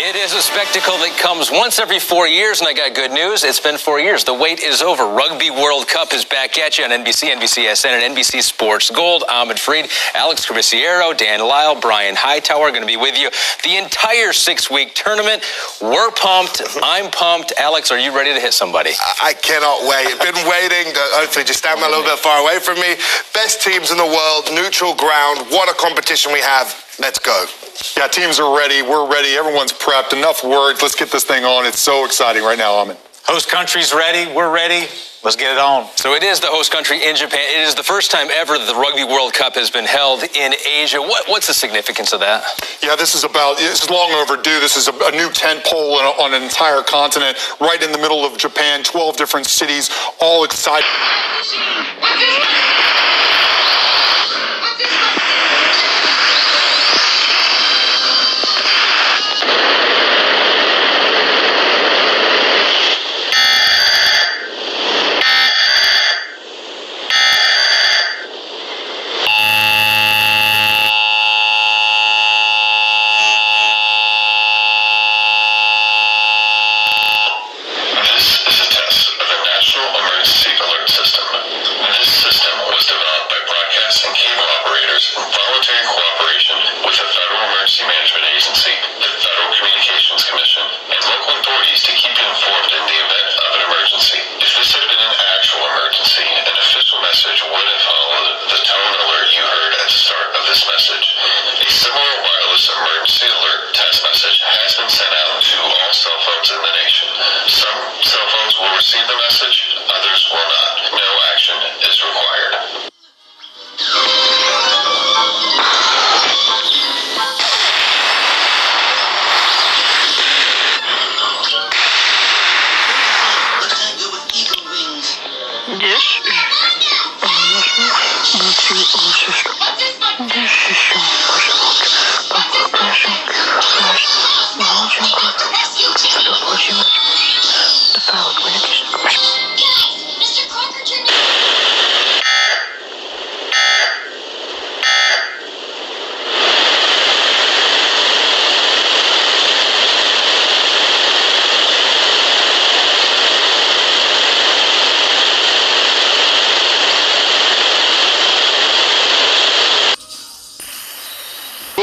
It is a spectacle that comes once every 4 years, and I got good news. It's been 4 years. The wait is over. Rugby World Cup is back at you on NBC, NBCSN, and NBC Sports Gold. Ahmed Freed, Alex Carviciero, Dan Lyle, Brian Hightower are going to be with you the entire 6-week tournament. We're pumped. I'm pumped. Alex, are you ready to hit somebody? I cannot wait. Been waiting. Hopefully, just stand a little bit far away from me. Best teams in the world, neutral ground. What a competition we have. Let's go. Yeah, teams are ready. We're ready. Everyone's prepped. Enough words. Let's get this thing on. It's so exciting right now, Ahmed. Host country's ready. We're ready. Let's get it on. So it is the host country in Japan. It is the first time ever that the Rugby World Cup has been held in Asia. What's the significance of that? Yeah, this is long overdue. This is a new tent pole on an entire continent, right in the middle of Japan, 12 different cities, all excited. Voluntary cooperation with the Federal Emergency Management Agency, the Federal Communications Commission, and local authorities to keep you informed in the event of an emergency. If this had been an actual emergency, an official message would have followed the tone alert you heard at the start of this message. A similar wireless emergency alert test message has been sent out to all cell phones in the nation. Some cell phones will receive the message, others will not. No action is required.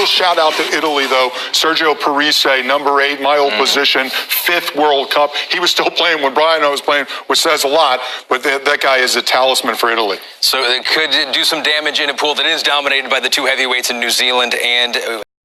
Shout out to Italy, though. Sergio Parise, number 8, my old position, 5th World Cup. He was still playing when Brian and I was playing, which says a lot, but that guy is a talisman for Italy. So it could do some damage in a pool that is dominated by the two heavyweights in New Zealand and